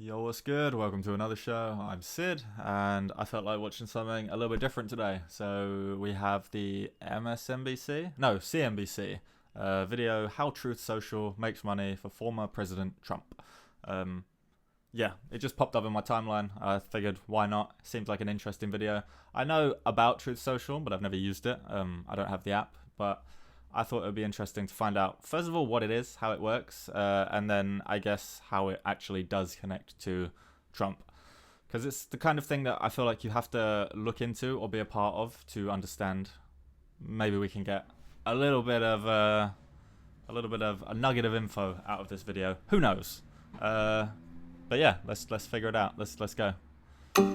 Yo, what's good? Welcome to another show. I'm Sid, and I felt like watching something a little bit different today. So we have the CNBC video, How Truth Social Makes Money for Former President Trump. Yeah, it just popped up in my timeline. I figured, why not? Seems like an interesting video. I know about Truth Social, but I've never used it. I don't have the app, but I thought it would be interesting to find out, first of all, what it is, how it works, and then I guess how it actually does connect to Trump. Because it's the kind of thing that I feel like you have to look into or be a part of to understand. Maybe we can get a little bit of a nugget of info out of this video. Who knows? But yeah, let's figure it out. Let's go.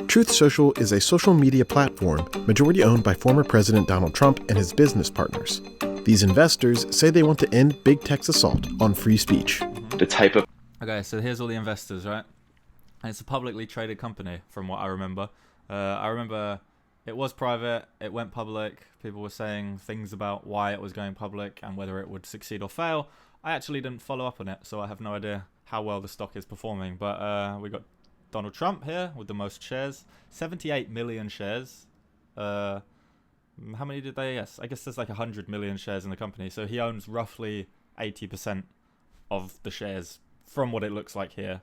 Truth Social is a social media platform majority owned by former President Donald Trump and his business partners. These investors say they want to end big tech's assault on free speech. Okay, so here's all the investors, right? And it's a publicly traded company, from what I remember. I remember it was private, it went public. People were saying things about why it was going public and whether it would succeed or fail. I actually didn't follow up on it, so I have no idea how well the stock is performing. But we got Donald Trump here with the most shares, 78 million shares. How many did they? Yes, I guess there's like 100 million shares in the company. So he owns roughly 80% of the shares from what it looks like here.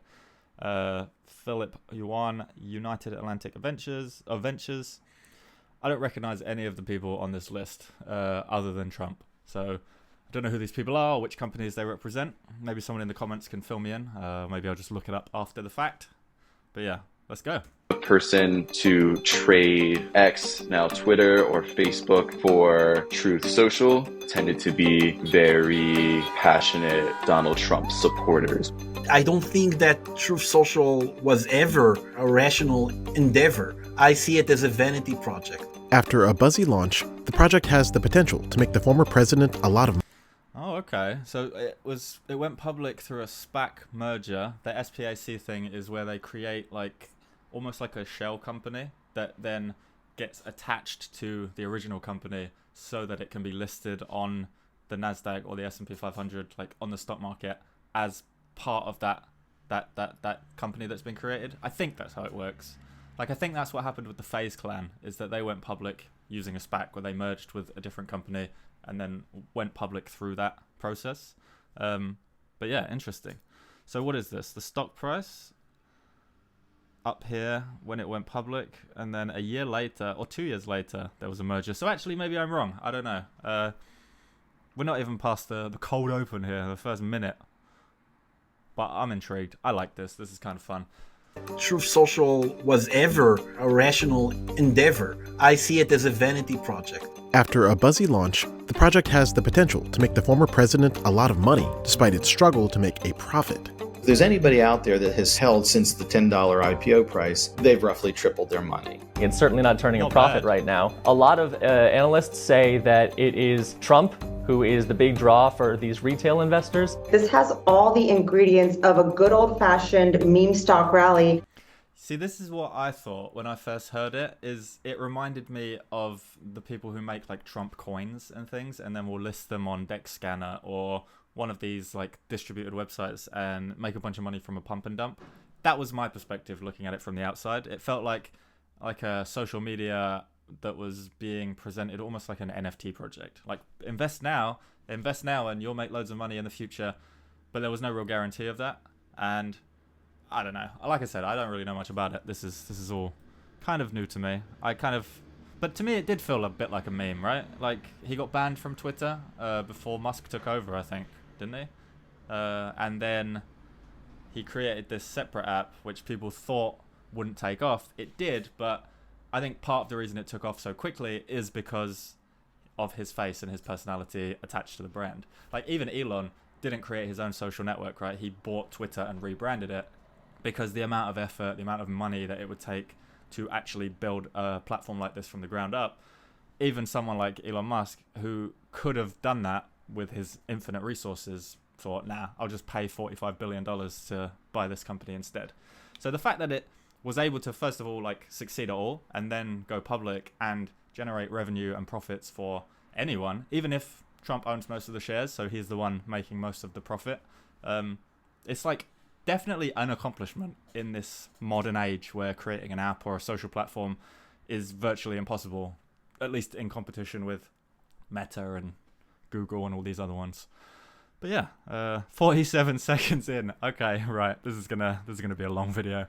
Philip Yuan, United Atlantic Ventures. I don't recognize any of the people on this list other than Trump. So I don't know who these people are or which companies they represent. Maybe someone in the comments can fill me in. Maybe I'll just look it up after the fact. But yeah, let's go. Person to trade X, now Twitter or Facebook, for Truth Social tended to be very passionate Donald Trump supporters. I don't think that Truth Social was ever a rational endeavor. I see it as a vanity project. After a buzzy launch, the project has the potential to make the former president a lot of money. Oh, okay. So it went public through a SPAC merger. The SPAC thing is where they create almost like a shell company that then gets attached to the original company so that it can be listed on the Nasdaq or the S&P 500, like on the stock market, as part of that company that's been created. I think that's how it works. I think that's what happened with the FaZe clan, is that they went public using a SPAC where they merged with a different company and then went public through that process. But yeah, interesting. So what is this? The stock price up here when it went public, and then a year later or 2 years later there was a merger. So actually maybe I'm wrong. I don't know. We're not even past the cold open here, the first minute. But I'm intrigued. I like this. This is kind of fun. Truth Social was ever a rational endeavor. I see it as a vanity project. After a buzzy launch, the project has the potential to make the former president a lot of money, despite its struggle to make a profit. If there's anybody out there that has held since the $10 IPO price, they've roughly tripled their money. It's certainly not turning Not a profit bad. right now. A lot of analysts say that it is Trump who is the big draw for these retail investors. This has all the ingredients of a good old-fashioned meme stock rally. See, this is what I thought when I first heard it. It reminded me of the people who make Trump coins and things, and then will list them on DexScanner or one of these distributed websites and make a bunch of money from a pump and dump. That was my perspective looking at it from the outside. It felt like a social media that was being presented almost like an NFT project. Invest now, and you'll make loads of money in the future. But there was no real guarantee of that. And I don't know. Like I said, I don't really know much about it. This is all kind of new to me. But to me, it did feel a bit like a meme, right? He got banned from Twitter before Musk took over, I think, didn't he? And then he created this separate app, which people thought wouldn't take off. It did, but I think part of the reason it took off so quickly is because of his face and his personality attached to the brand. Even Elon didn't create his own social network, right? He bought Twitter and rebranded it because the amount of effort, the amount of money that it would take to actually build a platform like this from the ground up, even someone like Elon Musk, who could have done that with his infinite resources, thought, nah, I'll just pay $45 billion to buy this company instead. So the fact that it was able to, first of all, succeed at all, and then go public and generate revenue and profits for anyone, even if Trump owns most of the shares, so he's the one making most of the profit. It's definitely an accomplishment in this modern age where creating an app or a social platform is virtually impossible, at least in competition with Meta and Google and all these other ones. But yeah, 47 seconds in. Okay, right. This is gonna be a long video.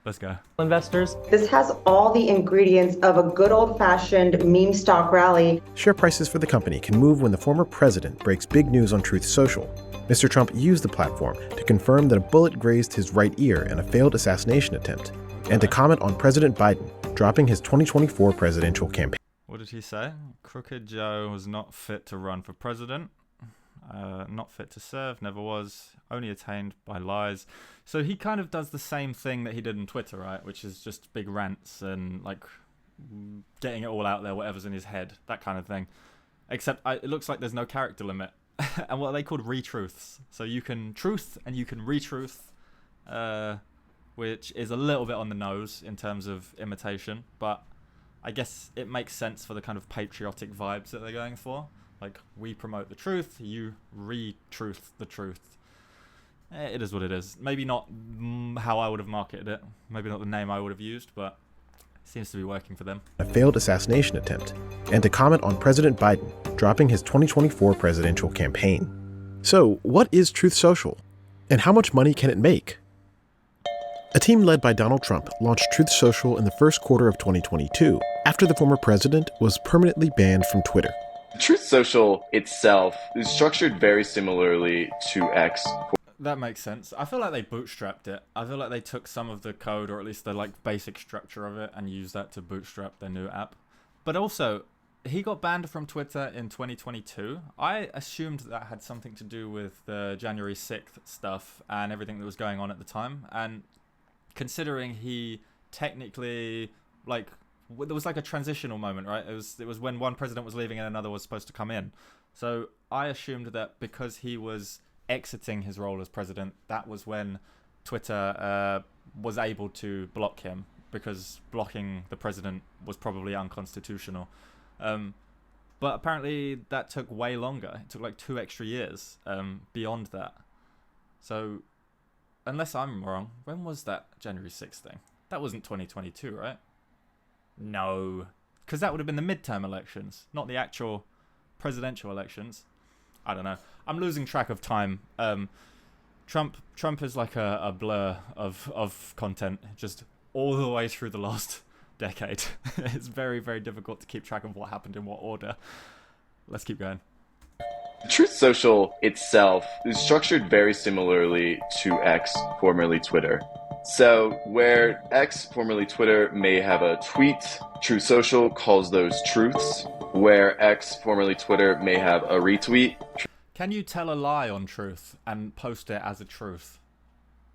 Let's go. Investors. This has all the ingredients of a good old-fashioned meme stock rally. Share prices for the company can move when the former president breaks big news on Truth Social. Mr. Trump used the platform to confirm that a bullet grazed his right ear in a failed assassination attempt, and to comment on President Biden dropping his 2024 presidential campaign. What did he say? Crooked Joe was not fit to run for president. Not fit to serve, never was, only attained by lies. So he kind of does the same thing that he did on Twitter, right? Which is just big rants and like getting it all out there, whatever's in his head, that kind of thing. Except it looks like there's no character limit. And what are they called? Retruths. So you can truth and you can retruth, which is a little bit on the nose in terms of imitation, but I guess it makes sense for the kind of patriotic vibes that they're going for. Like, we promote the truth, you re-truth the truth. It is what it is. Maybe not how I would have marketed it. Maybe not the name I would have used, but it seems to be working for them. A failed assassination attempt, and to comment on President Biden dropping his 2024 presidential campaign. So, what is Truth Social? And how much money can it make? A team led by Donald Trump launched Truth Social in the first quarter of 2022, after the former president was permanently banned from Twitter. Truth Social itself is structured very similarly to X. That makes sense. I feel like they bootstrapped it. I feel like they took some of the code, or at least the like basic structure of it, and used that to bootstrap their new app. But also, he got banned from Twitter in 2022. I assumed that had something to do with the January 6th stuff and everything that was going on at the time. And considering he technically, like, there was like a transitional moment, right? It was when one president was leaving and another was supposed to come in. So I assumed that because he was exiting his role as president, that was when Twitter was able to block him, because blocking the president was probably unconstitutional. But apparently that took way longer. It took like 2 extra years beyond that. So unless I'm wrong, when was that January 6th thing? That wasn't 2022, right? No, because that would have been the midterm elections, not the actual presidential elections. I don't know. I'm losing track of time. Trump is like a blur of content, just all the way through the last decade. It's very, very difficult to keep track of what happened in what order. Let's keep going. Truth Social itself is structured very similarly to X, formerly Twitter. So where X, formerly Twitter, may have a tweet, Truth Social calls those truths. Where X, formerly Twitter, may have a retweet. Can you tell a lie on Truth and post it as a truth?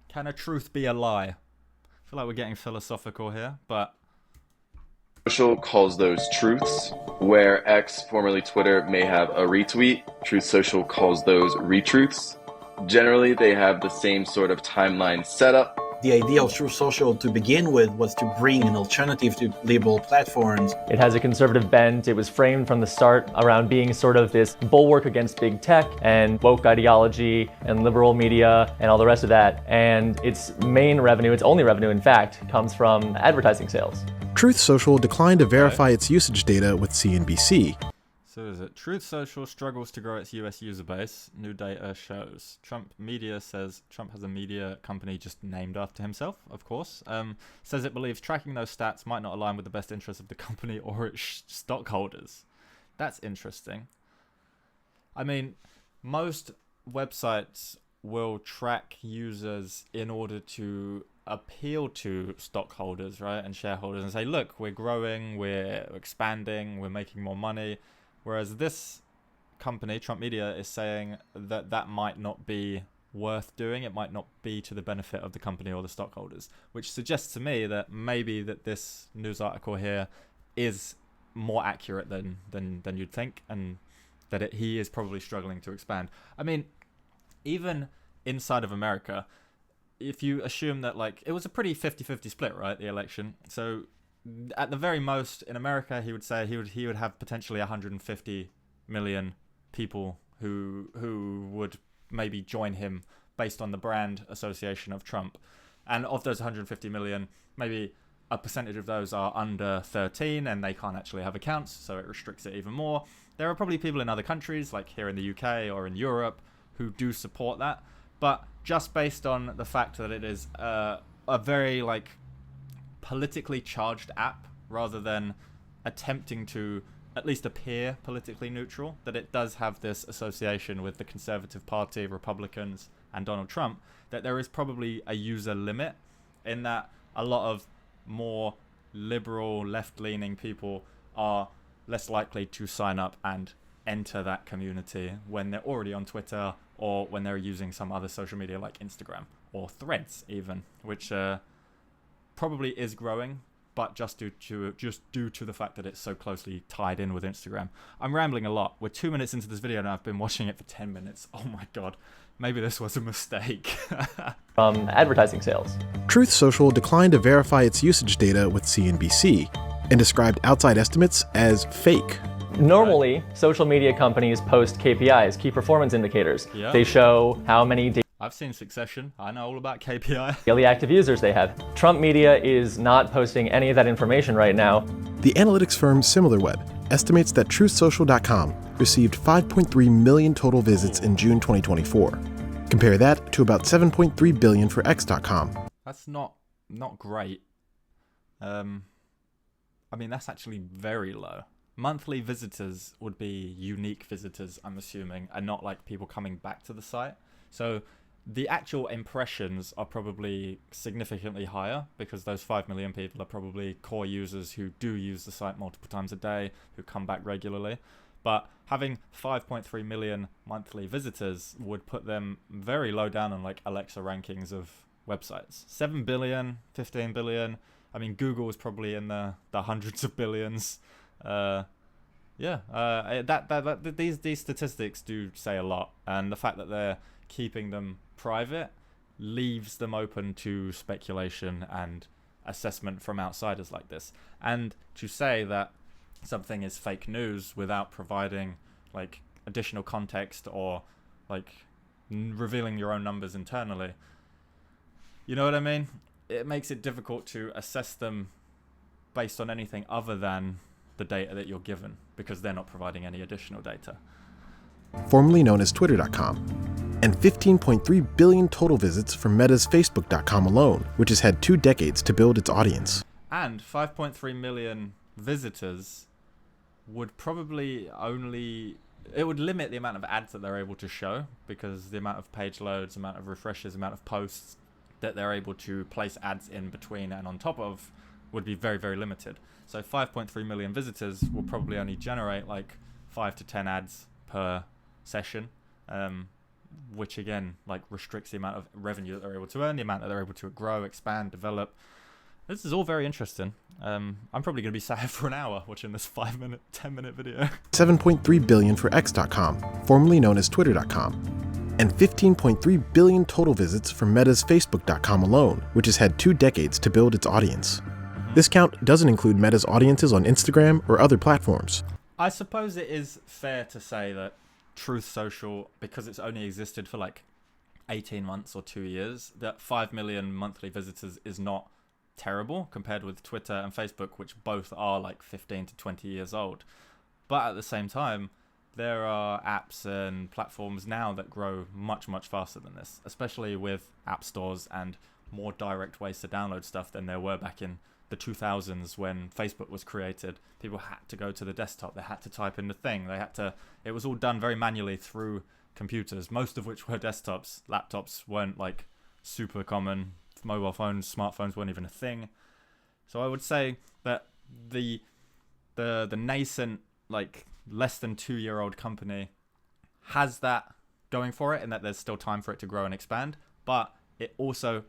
Can a truth be a lie? I feel like we're getting philosophical here, but Social calls those truths. Where X, formerly Twitter, may have a retweet, Truth Social calls those retruths. Generally, they have the same sort of timeline setup. The idea of Truth Social to begin with was to bring an alternative to liberal platforms. It has a conservative bent. It was framed from the start around being sort of this bulwark against big tech and woke ideology and liberal media and all the rest of that. And its main revenue, its only revenue in fact, comes from advertising sales. Truth Social declined to verify its usage data with CNBC. so is it Truth Social struggles to grow its US user base? New data shows. Trump Media says Trump has a media company just named after himself, of course. Says it believes tracking those stats might not align with the best interests of the company or its stockholders. That's interesting. I mean, most websites will track users in order to appeal to stockholders, right, and shareholders, and say, look, we're growing, we're expanding, we're making more money. Whereas this company, Trump Media, is saying that that might not be worth doing. It might not be to the benefit of the company or the stockholders, which suggests to me that maybe that this news article here is more accurate than you'd think, and that he is probably struggling to expand. I mean, even inside of America, if you assume that, like, it was a pretty 50-50 split, right, the election. So at the very most in America, he would say he would have potentially 150 million people who would maybe join him based on the brand association of Trump. And of those 150 million, maybe a percentage of those are under 13 and they can't actually have accounts, so it restricts it even more. There are probably people in other countries, like here in the UK or in Europe, who do support that. But just based on the fact that it is a very like politically charged app, rather than attempting to at least appear politically neutral, that it does have this association with the Conservative Party, Republicans, and Donald Trump, that there is probably a user limit in that a lot of more liberal, left-leaning people are less likely to sign up and enter that community when they're already on Twitter or when they're using some other social media like Instagram or Threads even, which probably is growing, but just due to the fact that it's so closely tied in with Instagram. I'm rambling a lot. We're 2 minutes into this video and I've been watching it for 10 minutes. Oh my god. Maybe this was a mistake. From advertising sales. Truth Social declined to verify its usage data with CNBC and described outside estimates as fake. Normally, social media companies post KPIs, key performance indicators. Yeah. They show how many I've seen Succession. I know all about KPI. daily active users they have. Trump Media is not posting any of that information right now. The analytics firm SimilarWeb estimates that TruthSocial.com received 5.3 million total visits in June 2024. Compare that to about 7.3 billion for X.com. That's not great. I mean, that's actually very low. Monthly visitors would be unique visitors, I'm assuming, and not like people coming back to the site. So the actual impressions are probably significantly higher because those 5 million people are probably core users who do use the site multiple times a day, who come back regularly. But having 5.3 million monthly visitors would put them very low down on like Alexa rankings of websites. 7 billion, 15 billion. I mean, Google is probably in the hundreds of billions. These statistics do say a lot, and the fact that they're keeping them private leaves them open to speculation and assessment from outsiders like this. And to say that something is fake news without providing like additional context or like revealing your own numbers internally, you know what I mean? It makes it difficult to assess them based on anything other than the data that you're given, because they're not providing any additional data. Formerly known as Twitter.com, and 15.3 billion total visits from Meta's Facebook.com alone, which has had 2 decades to build its audience. And 5.3 million visitors would probably it would limit the amount of ads that they're able to show, because the amount of page loads, amount of refreshes, amount of posts that they're able to place ads in between and on top of would be very, very limited. So 5.3 million visitors will probably only generate like 5 to 10 ads per session, which again like restricts the amount of revenue that they're able to earn, the amount that they're able to grow, expand, develop. This is all very interesting. I'm probably going to be sat here for an hour watching this 10-minute video. 7.3 billion for X.com, formerly known as Twitter.com, and 15.3 billion total visits from Meta's Facebook.com alone, which has had 2 decades to build its audience. This count doesn't include Meta's audiences on Instagram or other platforms. I suppose it is fair to say that Truth Social, because it's only existed for like 18 months or 2 years, that 5 million monthly visitors is not terrible compared with Twitter and Facebook, which both are like 15 to 20 years old. But at the same time, there are apps and platforms now that grow much, much faster than this, especially with app stores and more direct ways to download stuff than there were back in the 2000s when Facebook was created. People had to go to the desktop, they had to type in the thing, it was all done very manually through computers, most of which were desktops. Laptops weren't like super common, mobile phones, smartphones weren't even a thing. So I would say that the nascent like less than 2-year-old company has that going for it, and that there's still time for it to grow and expand, but it also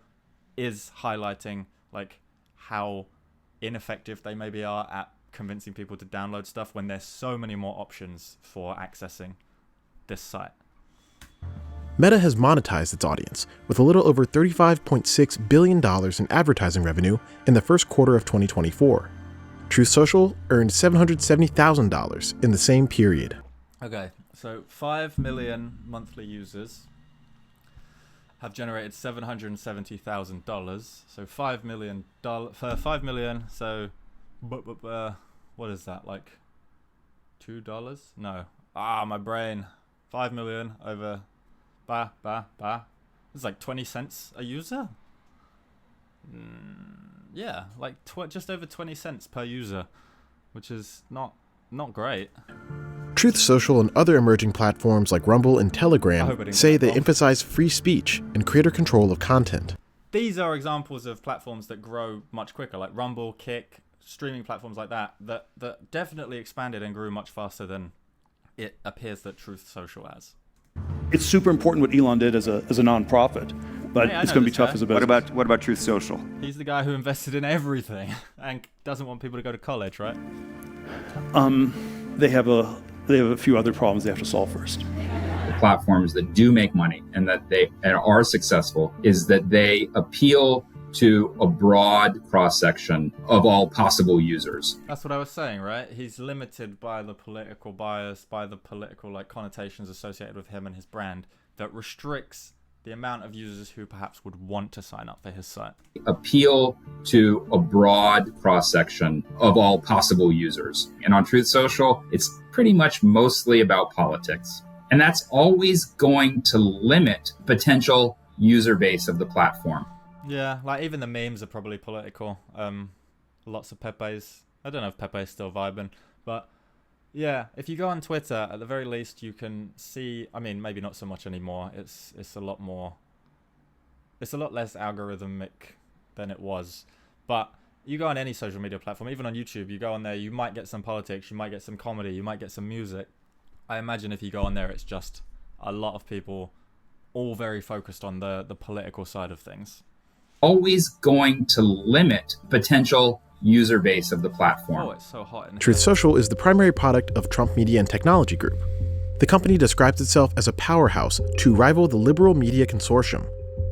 is highlighting like how ineffective they maybe are at convincing people to download stuff when there's so many more options for accessing this site. Meta has monetized its audience with a little over $35.6 billion in advertising revenue in the first quarter of 2024. Truth Social earned $770,000 in the same period. Okay, so 5 million monthly users. have generated $770,000. So $5 million for $5 million. So, what is that, like $2? No. My brain. 5 million over It's like 20 cents a user. Yeah, like just over 20 cents per user, which is not great. Truth Social and other emerging platforms like Rumble and Telegram say they emphasize free speech and creator control of content. These are examples of platforms that grow much quicker, like Rumble, Kick, streaming platforms like that definitely expanded and grew much faster than it appears that Truth Social has. It's super important what Elon did as a nonprofit, but it's going to be tough as a business. What about Truth Social? He's the guy who invested in everything and doesn't want people to go to college, right? They have a few other problems they have to solve first. Platforms that do make money and that they are successful is that they appeal to a broad cross-section of all possible users. That's what I was saying, right? He's limited by the political bias, by the political connotations associated with him and his brand that restricts the amount of users who perhaps would want to sign up for his site. Appeal to a broad cross-section of all possible users. And on Truth Social, it's pretty much mostly about politics. And that's always going to limit potential user base of the platform. Yeah, like even the memes are probably political. Lots of Pepe's. I don't know if Pepe's still vibing, but yeah, if you go on Twitter, at the very least, you can see. I mean, maybe not so much anymore. It's a lot more. It's a lot less algorithmic than it was. But you go on any social media platform, even on YouTube, you go on there, you might get some politics, you might get some comedy, you might get some music. I imagine if you go on there, it's just a lot of people, all very focused on the political side of things. Always going to limit potential user base of the platform. Oh, it's so hot in here. Truth Social is the primary product of Trump Media and Technology Group. The company describes itself as a powerhouse to rival the liberal media consortium,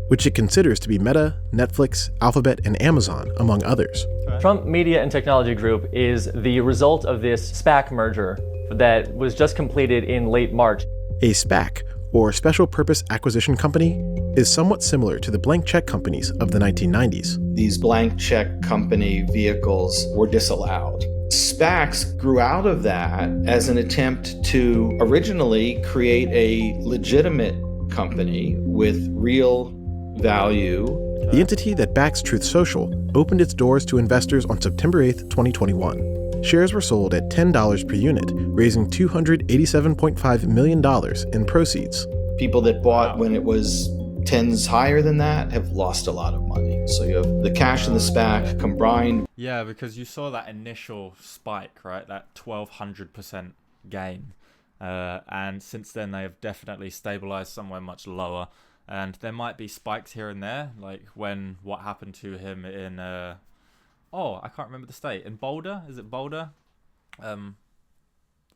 which it considers to be Meta, Netflix, Alphabet, and Amazon, among others. Trump Media and Technology Group is the result of this SPAC merger that was just completed in late March. A SPAC, or Special Purpose Acquisition Company, is somewhat similar to the blank check companies of the 1990s. These blank check company vehicles were disallowed. SPACs grew out of that as an attempt to originally create a legitimate company with real value. The entity that backs Truth Social opened its doors to investors on September 8, 2021. Shares were sold at $10 per unit, raising $287.5 million in proceeds. People that bought when it was tens higher than that have lost a lot of money. So you have the cash and the SPAC combined. Yeah, because you saw that initial spike, right? That 1,200% gain. And since then, they have definitely stabilized somewhere much lower. And there might be spikes here and there, like what happened to him in... I can't remember the state. In Boulder? Is it Boulder?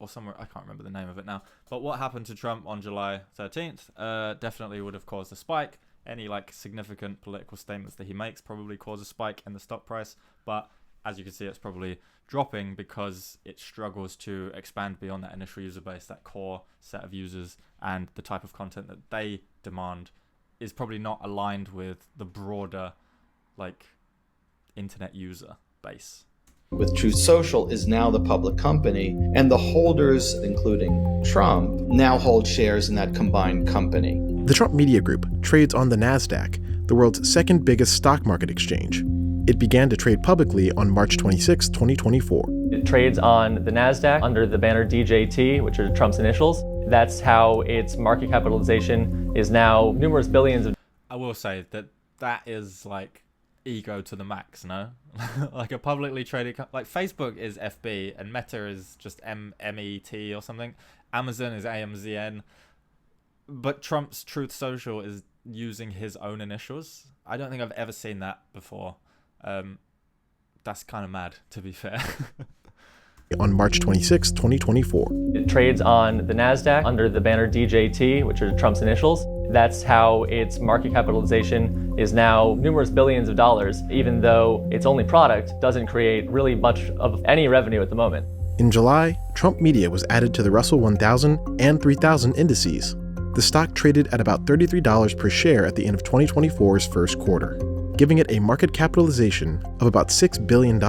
Or somewhere, I can't remember the name of it now. But what happened to Trump on July 13th definitely would have caused a spike. Any significant political statements that he makes probably cause a spike in the stock price. But as you can see, it's probably dropping because it struggles to expand beyond that initial user base, that core set of users, and the type of content that they demand is probably not aligned with the broader internet user base. With Truth Social is now the public company, and the holders, including Trump, now hold shares in that combined company. The Trump Media Group trades on the NASDAQ, the world's second biggest stock market exchange. It began to trade publicly on March 26, 2024. It trades on the NASDAQ under the banner DJT, which are Trump's initials. That's how its market capitalization is now numerous billions of... I will say that is ego to the max, no? A publicly traded Facebook is FB and Meta is just MET or something. Amazon is AMZN. But Trump's Truth Social is using his own initials. I don't think I've ever seen that before. That's kind of mad, to be fair. On March 26, 2024. It trades on the NASDAQ under the banner DJT, which are Trump's initials. That's how its market capitalization is now numerous billions of dollars, even though its only product doesn't create really much of any revenue at the moment. In July, Trump Media was added to the Russell 1000 and 3000 indices. the stock traded at about $33 per share at the end of 2024's first quarter, giving it a market capitalization of about $6 billion.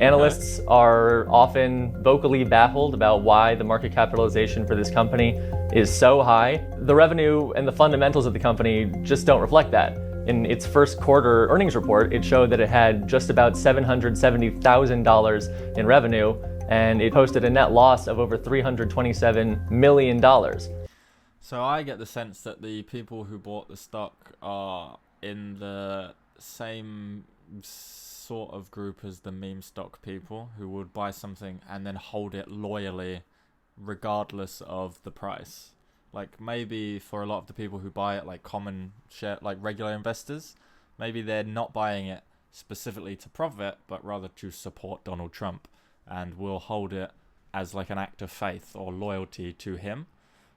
Analysts are often vocally baffled about why the market capitalization for this company is so high. The revenue and the fundamentals of the company just don't reflect that. In its first quarter earnings report, it showed that it had just about $770,000 in revenue, and it posted a net loss of over $327 million. So I get the sense that the people who bought the stock are in the same sort of group as the meme stock people who would buy something and then hold it loyally regardless of the price. Like maybe for a lot of the people who buy it, like common share, like regular investors, maybe they're not buying it specifically to profit, but rather to support Donald Trump, and will hold it as like an act of faith or loyalty to him,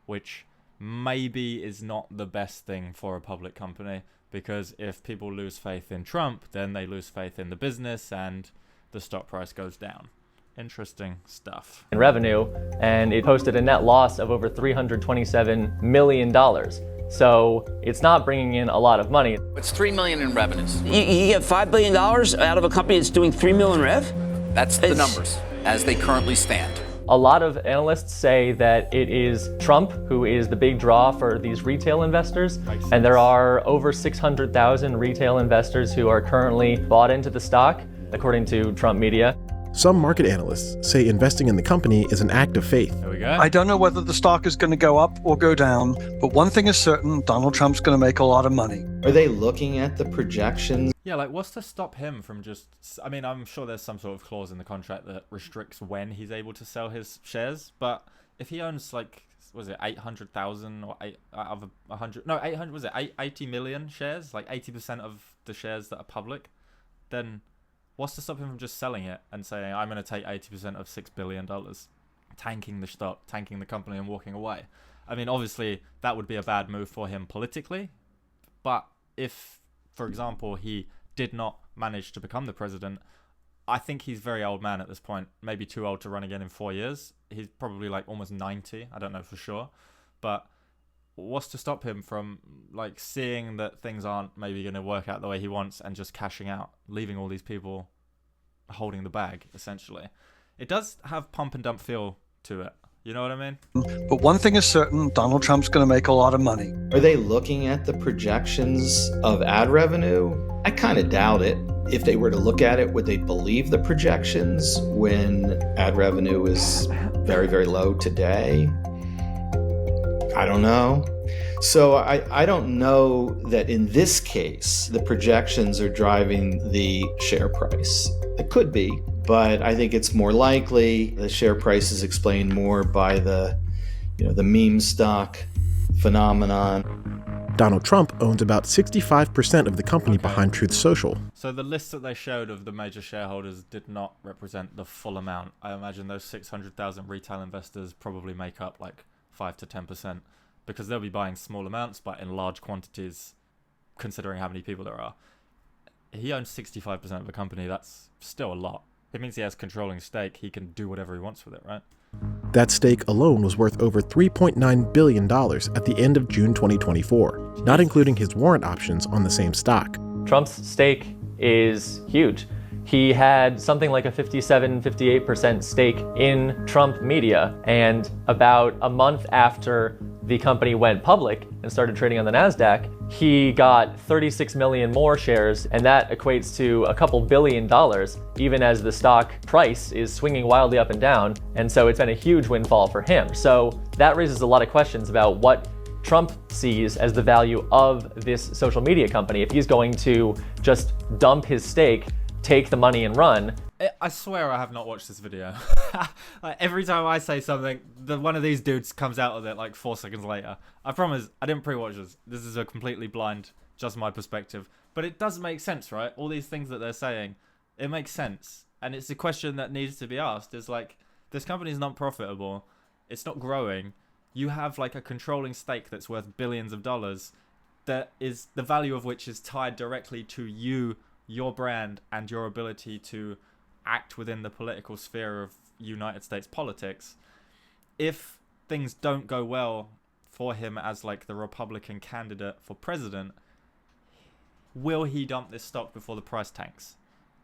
which maybe is not the best thing for a public company, because if people lose faith in Trump, then they lose faith in the business and the stock price goes down. Interesting stuff. In revenue, and it posted a net loss of over $327 million. So it's not bringing in a lot of money. It's $3 million in revenues. You get $5 billion out of a company that's doing $3 million rev? That's the numbers as they currently stand. A lot of analysts say that it is Trump who is the big draw for these retail investors, and there are over 600,000 retail investors who are currently bought into the stock, according to Trump media. Some market analysts say investing in the company is an act of faith. There we go. I don't know whether the stock is going to go up or go down, but one thing is certain, Donald Trump's going to make a lot of money. Are they looking at the projections? Yeah, like what's to stop him from just... I mean, I'm sure there's some sort of clause in the contract that restricts when he's able to sell his shares, but if he owns like, was it 800,000 or 8 out of 100? No, 800, was it 80 million shares? Like 80% of the shares that are public? Then what's to stop him from just selling it and saying, I'm going to take 80% of $6 billion, tanking the stock, tanking the company and walking away? I mean, obviously that would be a bad move for him politically, but if, for example, he did not manage to become the president, I think he's very old man at this point, maybe too old to run again in 4 years. He's probably like almost 90, I don't know for sure, but what's to stop him from like seeing that things aren't maybe going to work out the way he wants and just cashing out, leaving all these people holding the bag, essentially? It does have pump and dump feel to it. You know what I mean? But one thing is certain, Donald Trump's going to make a lot of money. Are they looking at the projections of ad revenue? I kind of doubt it. If they were to look at it, would they believe the projections when ad revenue is very, very low today? I don't know. So I don't know that in this case, the projections are driving the share price. It could be, but I think it's more likely the share price is explained more by the meme stock phenomenon. Donald Trump owns about 65% of the company behind Truth Social. So the list that they showed of the major shareholders did not represent the full amount. I imagine those 600,000 retail investors probably make up like 5 to 10%, because they'll be buying small amounts but in large quantities considering how many people there are. He owns 65% of the company. That's still a lot. It means he has controlling stake. He can do whatever he wants with it, right? That stake alone was worth over $3.9 billion at the end of June 2024, not including his warrant options on the same stock. Trump's stake is huge. He had something like a 57-58% stake in Trump Media, and about a month after the company went public and started trading on the NASDAQ, he got 36 million more shares, and that equates to a couple $1 billion, even as the stock price is swinging wildly up and down, and so it's been a huge windfall for him. So that raises a lot of questions about what Trump sees as the value of this social media company. If he's going to just dump his stake, take the money and run. I swear I have not watched this video. Like every time I say something, one of these dudes comes out of it like 4 seconds later. I promise, I didn't pre-watch this. This is a completely blind, just my perspective. But it does make sense, right? All these things that they're saying, it makes sense. And it's a question that needs to be asked. Is like, this company is not profitable. It's not growing. You have like a controlling stake that's worth billions of dollars, that is the value of which is tied directly to you, your brand, and your ability to act within the political sphere of United States politics. If things don't go well for him as like the Republican candidate for president, will he dump this stock before the price tanks?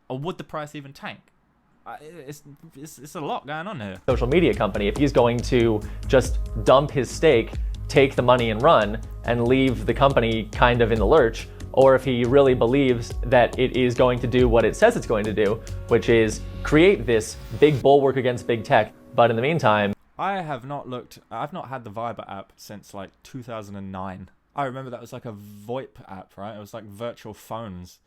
Or would the price even tank? It's a lot going on here. Social media company, if he's going to just dump his stake, take the money and run, and leave the company kind of in the lurch, or if he really believes that it is going to do what it says it's going to do, which is create this big bulwark against big tech, but in the meantime... I've not had the Viber app since like 2009. I remember that was like a VoIP app, right? It was like virtual phones.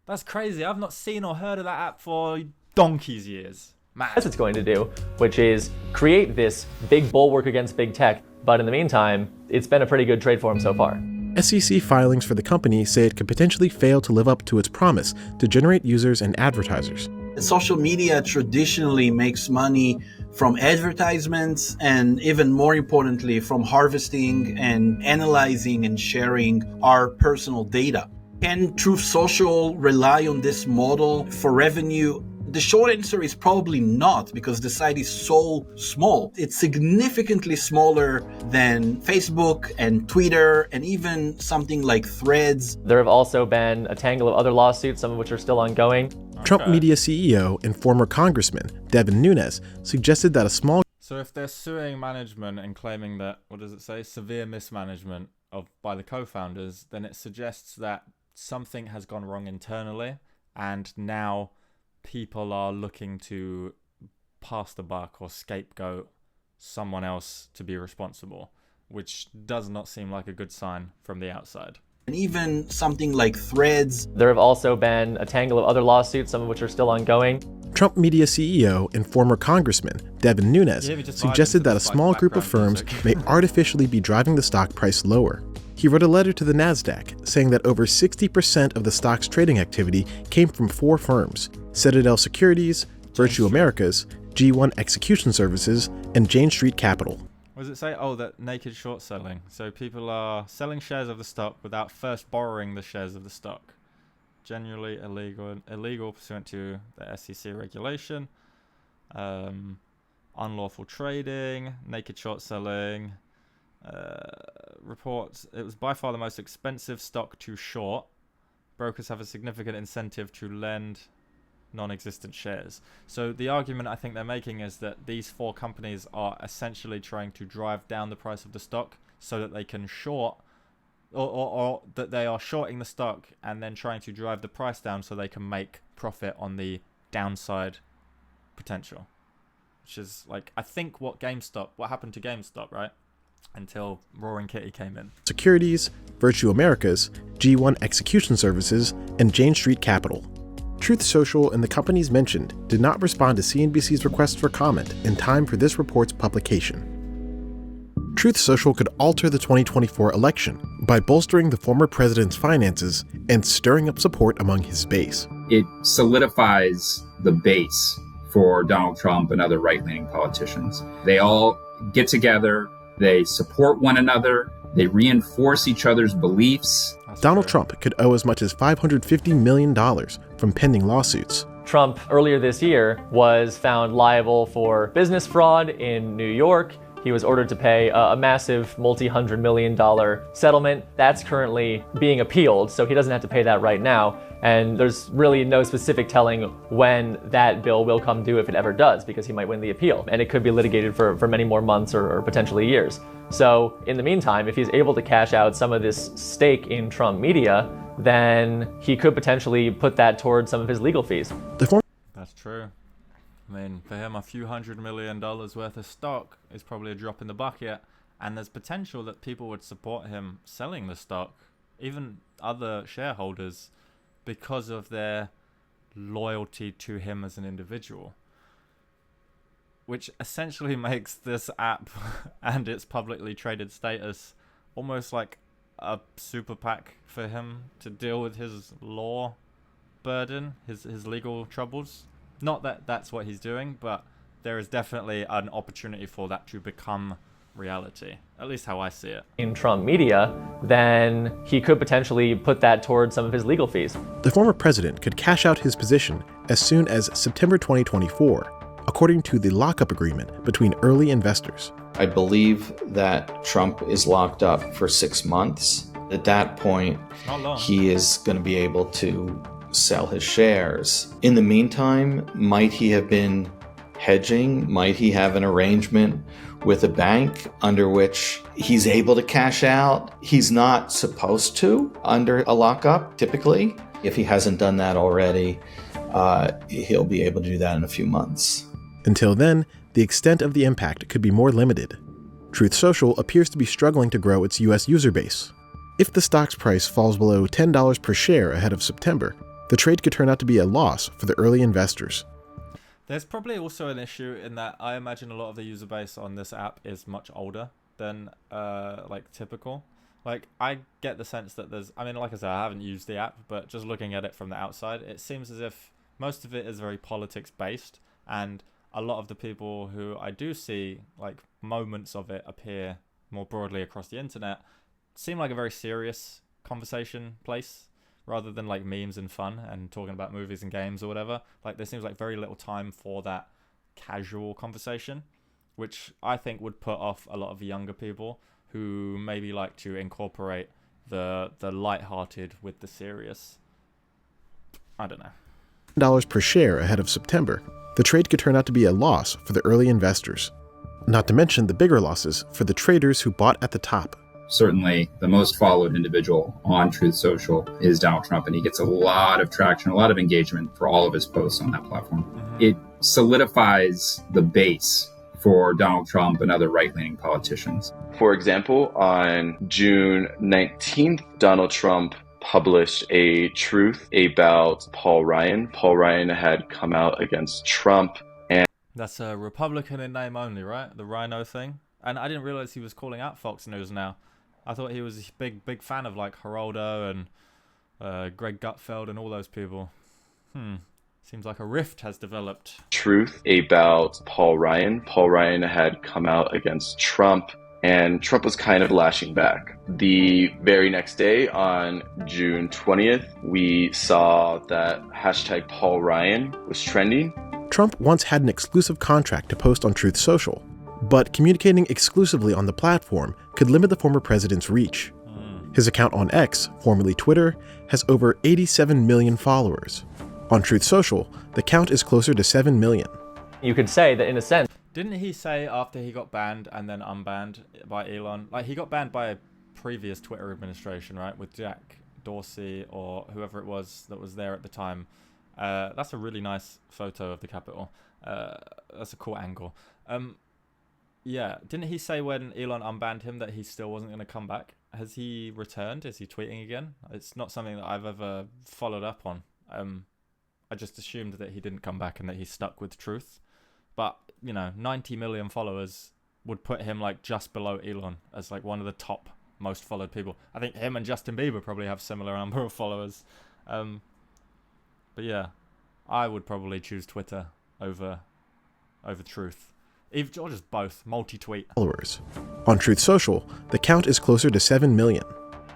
That's crazy. I've not seen or heard of that app for donkey's years. Man. That's what it's going to do, which is create this big bulwark against big tech, but in the meantime, it's been a pretty good trade for him so far. SEC filings for the company say it could potentially fail to live up to its promise to generate users and advertisers. Social media traditionally makes money from advertisements and, even more importantly, from harvesting and analyzing and sharing our personal data. Can Truth Social rely on this model for revenue? The short answer is probably not, because the site is so small. It's significantly smaller than Facebook and Twitter and even something like Threads. There have also been a tangle of other lawsuits, some of which are still ongoing. Trump Media CEO and former Congressman Devin Nunes suggested that a small... So if they're suing management and claiming that, what does it say, severe mismanagement by the co-founders, then it suggests that something has gone wrong internally, and now people are looking to pass the buck or scapegoat someone else to be responsible, which does not seem like a good sign from the outside. And even something like Threads. There have also been a tangle of other lawsuits, some of which are still ongoing. Trump Media CEO and former Congressman Devin Nunes suggested that a small group of firms may artificially be driving the stock price lower. He wrote a letter to the NASDAQ saying that over 60% of the stock's trading activity came from 4 firms: Citadel Securities, Virtue Americas, G1 Execution Services, and Jane Street Capital. What does it say? Oh, that naked short selling. So people are selling shares of the stock without first borrowing the shares of the stock. Generally illegal pursuant to the SEC regulation. Unlawful trading, naked short selling. Reports it was by far the most expensive stock to short. Brokers have a significant incentive to lend non-existent shares. So the argument I think they're making is that these 4 companies are essentially trying to drive down the price of the stock so that they can short, or that they are shorting the stock and then trying to drive the price down so they can make profit on the downside potential. Which is like, I think what happened to GameStop, right? Until Roaring Kitty came in. Securities, Virtue Americas, G1 Execution Services, and Jane Street Capital. Truth Social and the companies mentioned did not respond to CNBC's request for comment in time for this report's publication. Truth Social could alter the 2024 election by bolstering the former president's finances and stirring up support among his base. It solidifies the base for Donald Trump and other right-leaning politicians. They all get together, they support one another, they reinforce each other's beliefs. Donald Trump could owe as much as $550 million from pending lawsuits. Trump, earlier this year, was found liable for business fraud in New York. He was ordered to pay a massive multi-$100 million settlement. That's currently being appealed, so he doesn't have to pay that right now. And there's really no specific telling when that bill will come due, if it ever does, because he might win the appeal. And it could be litigated for many more months or potentially years. So in the meantime, if he's able to cash out some of this stake in Trump Media, then he could potentially put that towards some of his legal fees. That's true. I mean, for him, a few $100 million worth of stock is probably a drop in the bucket. And there's potential that people would support him selling the stock, even other shareholders, because of their loyalty to him as an individual. Which essentially makes this app and its publicly traded status almost like a super PAC for him to deal with his law burden, his legal troubles. Not that that's what he's doing, but there is definitely an opportunity for that to become reality, at least how I see it. In Trump Media, then he could potentially put that towards some of his legal fees. The former president could cash out his position as soon as September 2024, according to the lockup agreement between early investors. I believe that Trump is locked up for 6 months. At that point, he is going to be able to sell his shares. In the meantime, might he have been hedging? Might he have an arrangement with a bank under which he's able to cash out? He's not supposed to under a lockup, typically. If he hasn't done that already, he'll be able to do that in a few months. Until then, the extent of the impact could be more limited. Truth Social appears to be struggling to grow its US user base. If the stock's price falls below $10 per share ahead of September, the trade could turn out to be a loss for the early investors. There's probably also an issue in that I imagine a lot of the user base on this app is much older than like typical. Like, I get the sense that there's, I mean, like I said, I haven't used the app, but just looking at it from the outside, it seems as if most of it is very politics based, and a lot of the people who I do see, like, moments of it appear more broadly across the internet, seem like a very serious conversation place, rather than like memes and fun and talking about movies and games or whatever. Like, there seems like very little time for that casual conversation, which I think would put off a lot of younger people who maybe like to incorporate the lighthearted with the serious. I don't know. $10 per share ahead of September, the trade could turn out to be a loss for the early investors. Not to mention the bigger losses for the traders who bought at the top. Certainly, the most followed individual on Truth Social is Donald Trump, and he gets a lot of traction, a lot of engagement for all of his posts on that platform. It solidifies the base for Donald Trump and other right-leaning politicians. For example, on June 19th, Donald Trump published a truth about Paul Ryan. Paul Ryan had come out against Trump. And that's a Republican in name only, right? The Rhino thing. And I didn't realize he was calling out Fox News now. I thought he was a big fan of like Geraldo and Greg Gutfeld and all those people. Seems like a rift has developed. Truth about Paul Ryan. Paul Ryan had come out against Trump, and Trump was kind of lashing back. The very next day, on June 20th, we saw that hashtag Paul Ryan was trending. Trump once had an exclusive contract to post on Truth Social, but communicating exclusively on the platform could limit the former president's reach. His account on X, formerly Twitter, has over 87 million followers. On Truth Social, the count is closer to 7 million. You could say that in a sense... Didn't he say after he got banned and then unbanned by Elon, like he got banned by a previous Twitter administration, right, with Jack Dorsey or whoever it was that was there at the time. That's a really nice photo of the Capitol. That's a cool angle. Yeah, didn't he say when Elon unbanned him that he still wasn't going to come back? Has he returned? Is he tweeting again? It's not something that I've ever followed up on. I just assumed that he didn't come back and that he stuck with Truth. But, you know, 90 million followers would put him like just below Elon as like one of the top most followed people. I think him and Justin Bieber probably have similar number of followers. But yeah, I would probably choose Twitter over Truth. Or just both, multi-tweet. Followers. On Truth Social, the count is closer to 7 million.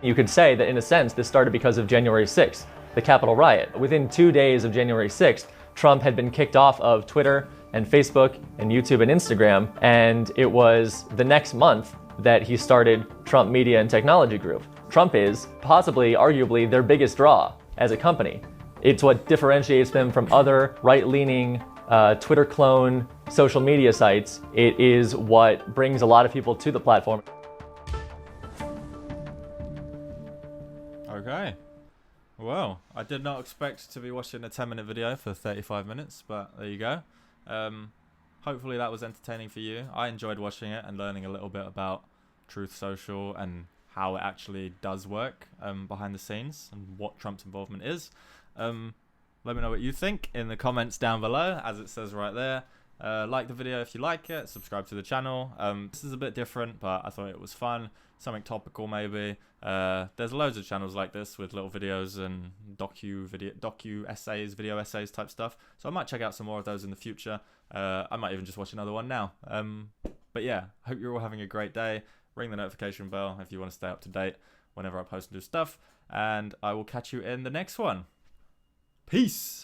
You could say that in a sense this started because of January 6th, the Capitol riot. Within 2 days of January 6th, Trump had been kicked off of Twitter and Facebook and YouTube and Instagram, and it was the next month that he started Trump Media and Technology Group. Trump is possibly, arguably, their biggest draw as a company. It's what differentiates them from other right-leaning Twitter clone social media sites. It is what brings a lot of people to the platform. Okay. Well, I did not expect to be watching a 10-minute video for 35 minutes, but there you go. Hopefully that was entertaining for you. I enjoyed watching it and learning a little bit about Truth Social and how it actually does work behind the scenes and what Trump's involvement is. Let me know what you think in the comments down below, as it says right there. Like the video if you like it, subscribe to the channel. This is a bit different, but I thought it was fun. Something topical maybe. There's loads of channels like this with little videos and docu essays, video essays type stuff. So I might check out some more of those in the future. I might even just watch another one now. But yeah, hope you're all having a great day. Ring the notification bell if you want to stay up to date whenever I post new stuff. And I will catch you in the next one. Peace.